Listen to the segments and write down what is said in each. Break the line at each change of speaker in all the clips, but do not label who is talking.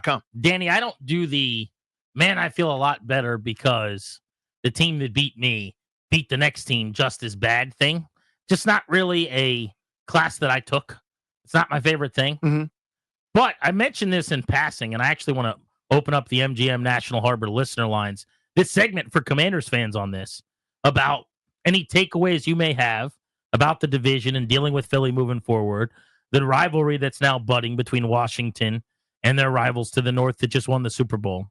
com.
Danny, I don't do the, man, I feel a lot better because the team that beat me beat the next team just as bad thing. Just not really a class that I took. It's not my favorite thing.
Mm-hmm.
But I mentioned this in passing, and I actually want to open up the MGM National Harbor listener lines, this segment for Commanders fans on this, about any takeaways you may have about the division and dealing with Philly moving forward, the rivalry that's now budding between Washington and their rivals to the north that just won the Super Bowl.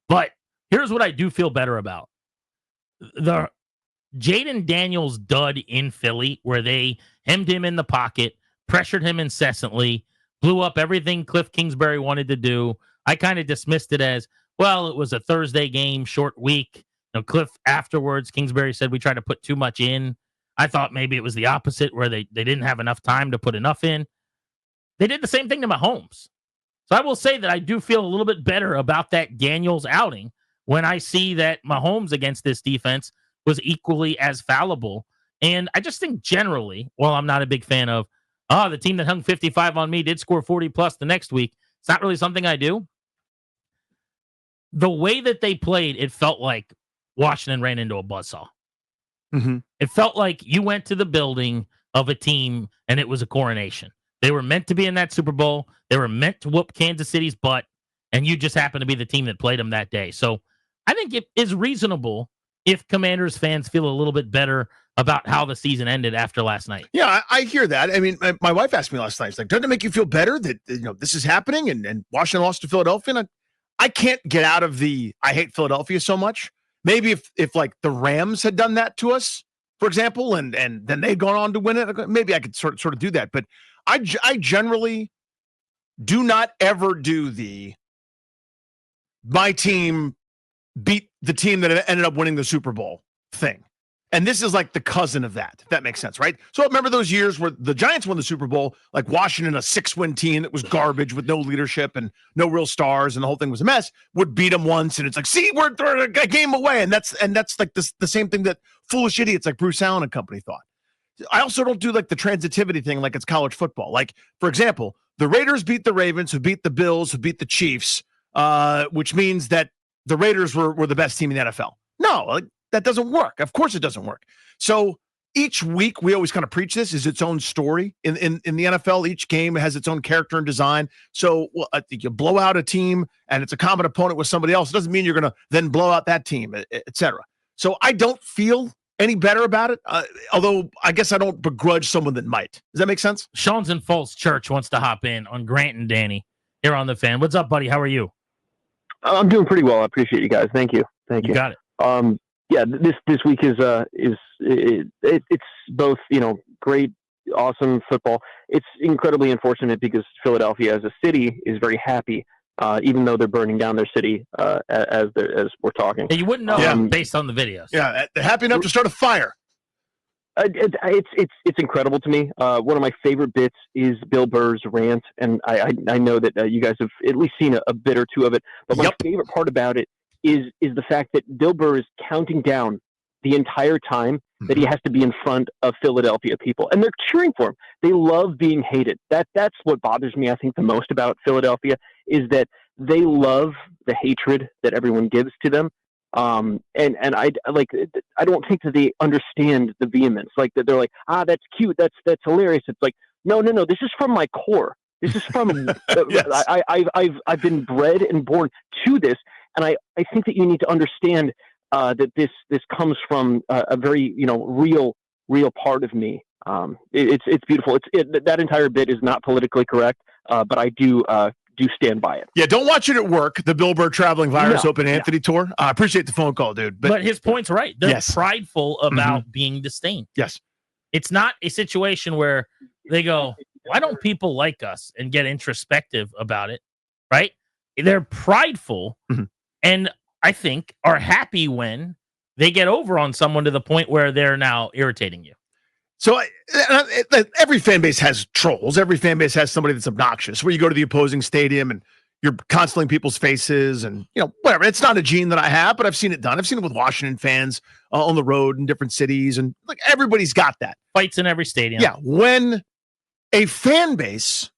But here's what I do feel better about. The Jaden Daniels dud in Philly, where they hemmed him in the pocket, pressured him incessantly, blew up everything Cliff Kingsbury wanted to do. I kind of dismissed it as, well, it was a Thursday game, short week. Cliff afterwards, Kingsbury said we tried to put too much in. I thought maybe it was the opposite, where they didn't have enough time to put enough in. They did the same thing to Mahomes. So I will say that I do feel a little bit better about that Daniels outing when I see that Mahomes against this defense was equally as fallible. And I just think generally, while I'm not a big fan of, the team that hung 55 on me did score 40 plus the next week, it's not really something I do. The way that they played, it felt like Washington ran into a buzzsaw.
Mm-hmm.
It felt like you went to the building of a team and it was a coronation. They were meant to be in that Super Bowl. They were meant to whoop Kansas City's butt, and you just happened to be the team that played them that day. So I think it is reasonable if Commanders fans feel a little bit better about how the season ended after last night.
Yeah, I hear that. I mean, my wife asked me last night, she's like, doesn't it make you feel better that this is happening and Washington lost to Philadelphia? And I can't get out of the I hate Philadelphia so much. Maybe if like the Rams had done that to us, for example, and then they'd gone on to win it, maybe I could sort of do that. But I generally do not ever do my team beat the team that ended up winning the Super Bowl thing. And this is like the cousin of that, if that makes sense, right? So remember those years where the Giants won the Super Bowl, like Washington, a 6-win team that was garbage with no leadership and no real stars, and the whole thing was a mess, would beat them once, and it's like, see, we're a game away. And that's like the same thing that foolish idiots like Bruce Allen and company thought. I also don't do like the transitivity thing like it's college football. Like, for example, the Raiders beat the Ravens, who beat the Bills, who beat the Chiefs, which means that the Raiders were the best team in the NFL. No, like, that doesn't work. Of course it doesn't work. So each week we always kind of preach this is its own story. In the NFL, each game has its own character and design. So you blow out a team and it's a common opponent with somebody else. It doesn't mean you're going to then blow out that team, et cetera. So I don't feel any better about it, although I guess I don't begrudge someone that might. Does that make sense?
Sean's in Falls Church wants to hop in on Grant and Danny here on The Fan. What's up, buddy? How are you?
I'm doing pretty well. I appreciate you guys. Thank you.
You got it.
Yeah, this week is it's both, great, awesome football. It's incredibly unfortunate because Philadelphia as a city is very happy, even though they're burning down their city as we're talking.
You wouldn't know based on the videos.
Yeah, they're happy enough to start a fire.
It's incredible to me. One of my favorite bits is Bill Burr's rant, and I know that you guys have at least seen a bit or two of it. But my favorite part about it is the fact that Bill Burr is counting down the entire time that he has to be in front of Philadelphia people, and they're cheering for him. They love being hated. That's what bothers me, I think, the most about Philadelphia is that they love the hatred that everyone gives to them. And I don't think that they understand the vehemence. Like that they're like, that's cute, that's hilarious. It's like, no, this is from my core. This is from
yes.
I've been bred and born to this. And I think that you need to understand that this comes from a very real part of me. It's beautiful. That entire bit is not politically correct, but I do stand by it.
Yeah, don't watch it at work. The Bill Burr Traveling Virus Open Anthony Tour. I appreciate the phone call, dude.
But his point's right. They're prideful about being disdained.
Yes,
it's not a situation where they go, "Why don't people like us?" and get introspective about it. Right? They're prideful. And I think are happy when they get over on someone to the point where they're now irritating you.
So every fan base has trolls. Every fan base has somebody that's obnoxious, where you go to the opposing stadium and you're constantly in people's faces and, whatever. It's not a gene that I have, but I've seen it done. I've seen it with Washington fans on the road in different cities. And like everybody's got that.
Fights in every stadium.
Yeah. When a fan base,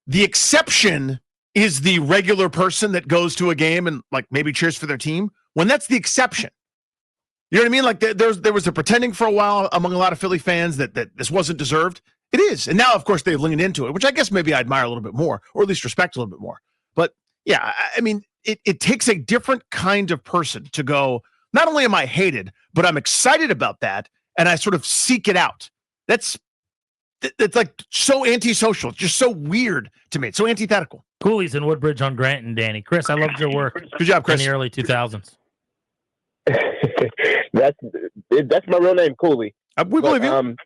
the exception is the regular person that goes to a game and like maybe cheers for their team, when that's the exception. You know what I mean? Like there was a pretending for a while among a lot of Philly fans that this wasn't deserved. It is. And now, of course, they lean into it, which I guess maybe I admire a little bit more, or at least respect a little bit more. But yeah, I mean, it takes a different kind of person to go, not only am I hated, but I'm excited about that, and I sort of seek it out. That's like so antisocial. It's just so weird to me. It's so antithetical.
Cooley's in Woodbridge on Grant and Danny. Chris, I loved your work.
Good job, Chris.
In the early 2000s.
That's my real name, Cooley.
We believe you.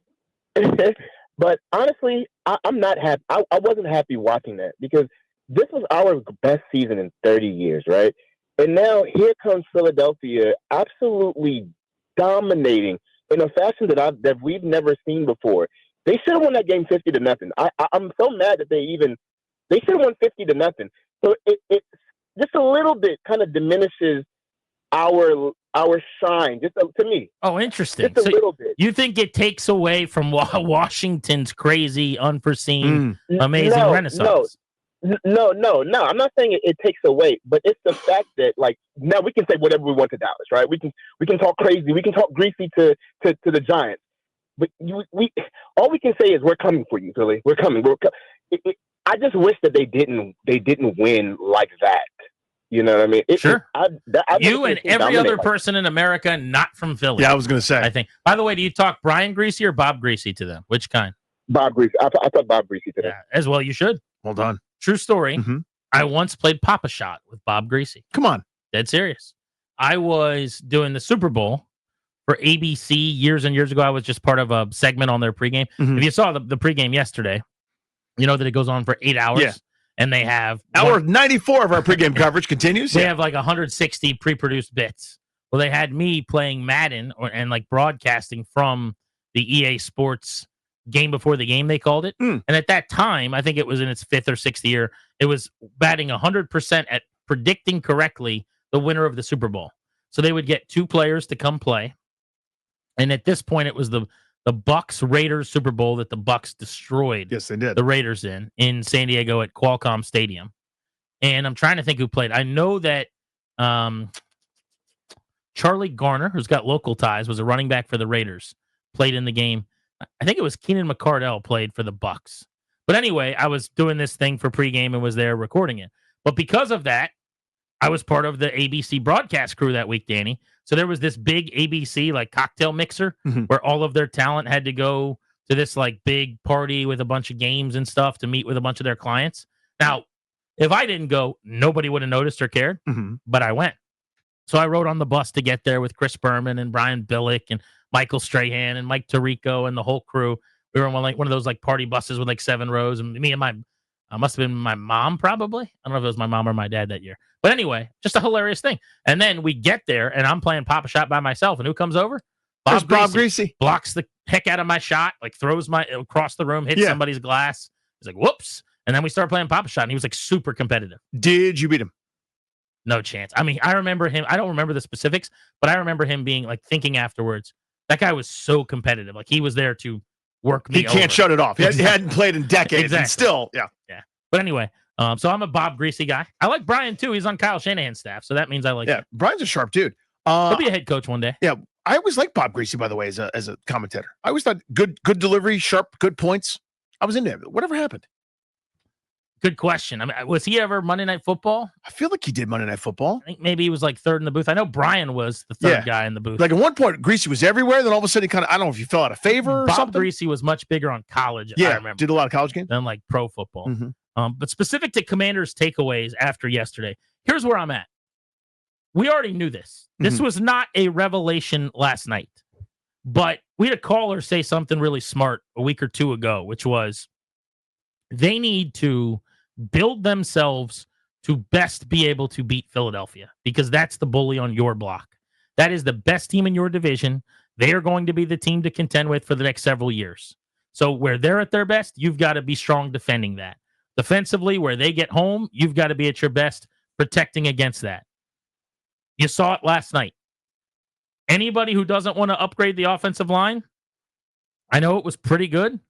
But honestly, I'm not happy. I wasn't happy watching that because this was our best season in 30 years, right? And now here comes Philadelphia absolutely dominating in a fashion that we've never seen before. They should have won that game 50-0. I'm so mad that they should have won 50-0. So it just a little bit kind of diminishes our shine, just to me.
Oh, interesting.
Just a little bit.
You think it takes away from Washington's crazy, unforeseen, amazing renaissance?
No. I'm not saying it takes away, but it's the fact that like now we can say whatever we want to Dallas, right? We can talk crazy, we can talk greasy to the Giants, but all we can say is we're coming for you, Philly. We're coming. I just wish that they didn't win like that. You know what I mean?
Sure. You and every other person in America not from Philly.
Yeah, I was going to say.
I think. By the way, do you talk Brian Greasy or Bob Greasy to them? Which kind?
Bob Greasy. I thought Bob Greasy today.
Yeah, as well you should.
Well done.
True story.
Mm-hmm.
I once played Papa Shot with Bob Greasy.
Come on.
Dead serious. I was doing the Super Bowl for ABC years and years ago. I was just part of a segment on their pregame.
Mm-hmm.
If you saw the pregame yesterday, you know that it goes on for 8 hours.
Yeah.
And they have...
Hour 94 of our pregame coverage continues.
They have like 160 pre-produced bits. Well, they had me playing Madden and like broadcasting from the EA Sports game before the game, they called it. And at that time, I think it was in its 5th or 6th year, it was batting 100% at predicting correctly the winner of the Super Bowl. So they would get 2 players to come play. And at this point, it was the Bucks Raiders Super Bowl that the Bucks destroyed.
Yes, they did.
The Raiders in San Diego at Qualcomm Stadium. And I'm trying to think who played. I know that Charlie Garner, who's got local ties, was a running back for the Raiders, played in the game. I think it was Keenan McCardell played for the Bucks. But anyway, I was doing this thing for pregame and was there recording it. But because of that, I was part of the ABC broadcast crew that week, Danny. So there was this big ABC like cocktail mixer where all of their talent had to go to this like big party with a bunch of games and stuff to meet with a bunch of their clients. Now, if I didn't go, nobody would have noticed or cared, but I went. So I rode on the bus to get there with Chris Berman and Brian Billick and Michael Strahan and Mike Tirico and the whole crew. We were on one of those like party buses with like 7 rows, and me and my must have been my mom probably. I don't know if it was my mom or my dad that year. But anyway, just a hilarious thing. And then we get there, and I'm playing Papa Shot by myself. And who comes over?
Bob Greasy.
Blocks the heck out of my shot, like throws my across the room, hits somebody's glass. He's like, whoops. And then we start playing Papa Shot, and he was like super competitive.
Did you beat him?
No chance. I mean, I remember him. I don't remember the specifics, but I remember him being like thinking afterwards, that guy was so competitive. Like he was there to work me
He can't
over.
shut it off. He hadn't played in decades. And still, yeah.
But anyway, so I'm a Bob Greasy guy. I like Brian too. He's on Kyle Shanahan's staff, so that means I like him.
Brian's a sharp dude.
He'll be a head coach one day.
Yeah, I always liked Bob Greasy, by the way, as a commentator. I always thought good delivery, sharp, good points. I was into it. Whatever happened?
Good question. I mean, was he ever Monday Night Football?
I feel like he did Monday Night Football.
I think maybe he was like third in the booth. I know Brian was the third guy in the booth.
Like at one point, Greasy was everywhere. Then all of a sudden, he kind of, I don't know if he fell out of favor or
Bob
something.
Greasy was much bigger on college.
Yeah,
I remember.
did a lot of college games.
Than like pro football. But specific to Commanders' takeaways after yesterday, here's where I'm at. We already knew this. This was not a revelation last night. But we had a caller say something really smart a week or 2 ago, which was they need to build themselves to best be able to beat Philadelphia because that's the bully on your block. That is the best team in your division. They are going to be the team to contend with for the next several years. So where they're at their best, you've got to be strong defending that. Defensively, where they get home, you've got to be at your best protecting against that. You saw it last night. Anybody who doesn't want to upgrade the offensive line, I know it was pretty good.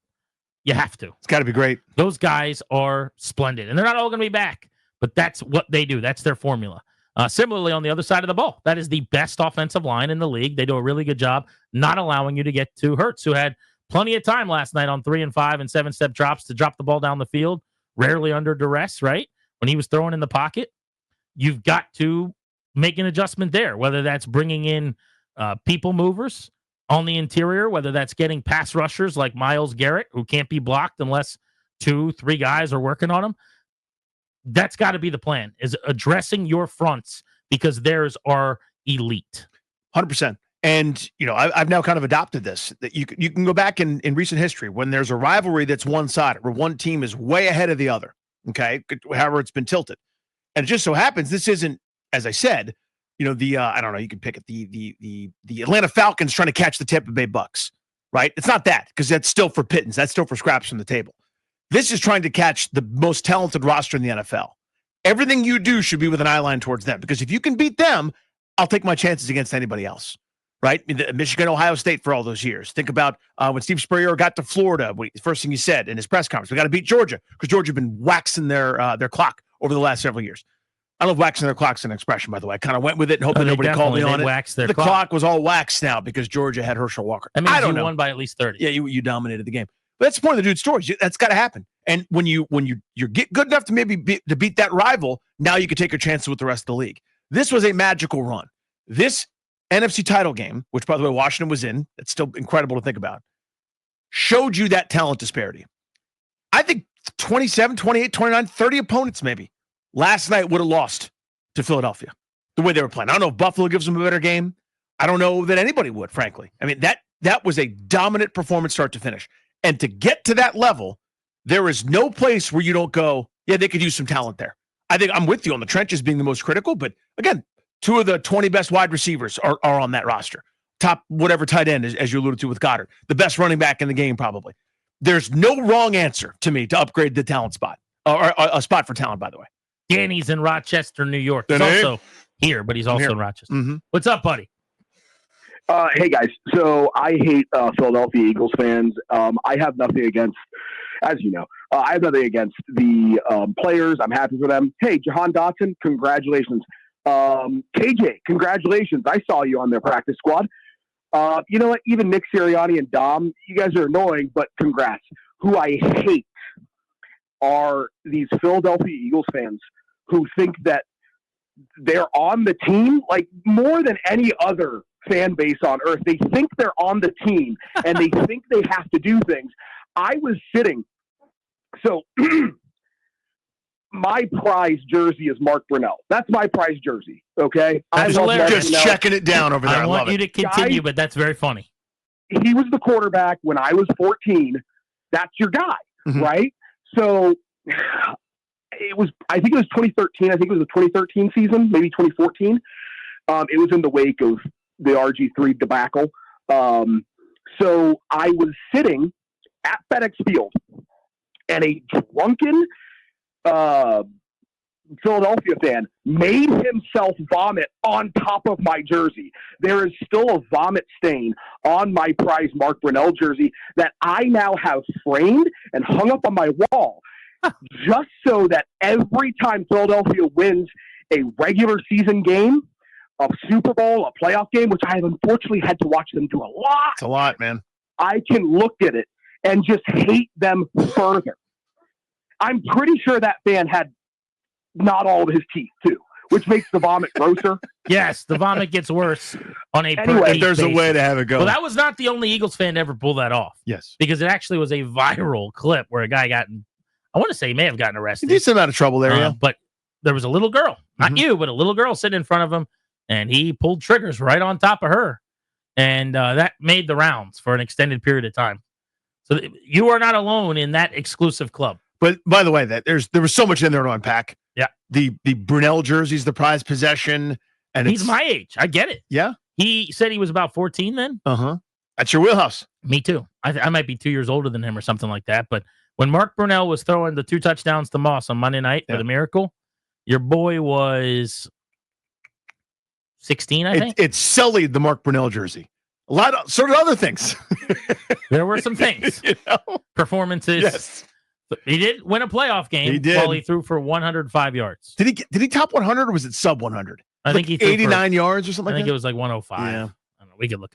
You have to.
It's got to be great.
Those guys are splendid. And they're not all going to be back. but that's what they do. That's their formula. Similarly, on the other side of the ball, that is the best offensive line in the league. They do a really good job not allowing you to get to Hurts, who had plenty of time last night on 3 and 5 and 7-step drops to drop the ball down the field, rarely under duress, right? When he was throwing in the pocket, you've got to make an adjustment there, whether that's bringing in people movers on the interior, whether that's getting pass rushers like Myles Garrett, who can't be blocked unless 2-3 guys are working on him. That's got to be the plan, is addressing your fronts because theirs are elite.
100%. And, I've now kind of adopted this, that you can go back in recent history when there's a rivalry that's one-sided, where one team is way ahead of the other, okay, however it's been tilted. And it just so happens this isn't, as I said, I don't know, you can pick it, the Atlanta Falcons trying to catch the Tampa Bay Bucks, right? It's not that, because that's still for pittance. That's still for scraps from the table. This is trying to catch the most talented roster in the NFL. Everything you do should be with an eye line towards them, because if you can beat them, I'll take my chances against anybody else, right? Michigan, Ohio State for all those years. Think about when Steve Spurrier got to Florida, the first thing he said in his press conference, we got to beat Georgia, because Georgia have been waxing their clock over the last several years. I love waxing their clock's an expression, by the way. I kind of went with it and hoping nobody called me on it. The clock was all waxed now because Georgia had Herschel Walker.
I don't know. Won by at least 30.
Yeah, you dominated the game. But that's the point of the dude's stories. That's got to happen. And when you get good enough to maybe beat that rival, now you can take your chances with the rest of the league. This was a magical run. This NFC title game, which, by the way, Washington was in, it's still incredible to think about, showed you that talent disparity. I think 27, 28, 29, 30 opponents maybe last night would have lost to Philadelphia the way they were playing. I don't know if Buffalo gives them a better game. I don't know that anybody would, frankly. I mean, that was a dominant performance start to finish. And to get to that level, there is no place where you don't go, yeah, they could use some talent there. I think I'm with you on the trenches being the most critical, but again, 2 of the 20 best wide receivers are on that roster. Top whatever tight end, as you alluded to with Goddard. The best running back in the game, probably. There's no wrong answer to me to upgrade the talent spot, or a spot for talent, by the way.
Danny's in Rochester, New York. He's also here, but he's also in Rochester.
Mm-hmm.
What's up, buddy?
Hey, guys. So I hate Philadelphia Eagles fans. I have nothing against, as you know, I have nothing against the players. I'm happy for them. Hey, Jahan Dotson, congratulations. KJ, congratulations. I saw you on their practice squad. You know what? Even Nick Sirianni and Dom, you guys are annoying, but congrats. Who I hate are these Philadelphia Eagles fans who think that they're on the team, like more than any other fan base on earth. They think they're on the team and they think they have to do things. I was sitting, so my prize jersey is Mark Brunell. That's my prize jersey. Okay.
That's hilarious.
Just checking it down over there.
I want you to continue, but that's very funny.
He was the quarterback when I was 14. That's your guy, right? So I think it was 2013. I think it was the 2013 season, maybe 2014. It was in the wake of the RG3 debacle. So I was sitting at FedEx Field, and a drunken Philadelphia fan made himself vomit on top of my jersey. There is still a vomit stain on my prize Mark Brunell jersey that I now have framed and hung up on my wall just so that every time Philadelphia wins a regular season game, a Super Bowl, a playoff game, which I have unfortunately had to watch them do a lot.
It's a lot, man.
I can look at it and just hate them further. I'm pretty sure that fan had not all of his teeth, too, which makes the vomit grosser.
Yes, the vomit gets worse on a
anyway, there's a way to have it go.
Well, that was not the only Eagles fan to ever pull that off.
Yes.
Because it actually was a viral clip where a guy I want to say he may have gotten arrested.
He's out of trouble there, yeah.
But there was a little girl, not you, but a little girl sitting in front of him, and he pulled triggers right on top of her. And that made the rounds for an extended period of time. So you are not alone in that exclusive club.
But by the way, there was so much in there to unpack.
Yeah.
The Brunell jersey's the prized possession. And
he's my age. I get it.
Yeah.
He said he was about 14 then.
Uh-huh. That's your wheelhouse.
Me too. I might be 2 years older than him or something like that. But when Mark Brunell was throwing the 2 touchdowns to Moss on Monday night for the Miracle, your boy was 16, I think.
It sullied the Mark Brunell jersey. So did other things.
There were some things. Performances.
Yes.
He did win a playoff game.
He did.
While he threw for 105 yards.
Did he top 100 or was it sub 100?
I think he threw
89 yards or something
I
like
think
that.
it was like 105.
Yeah.
I don't know. We could look it up.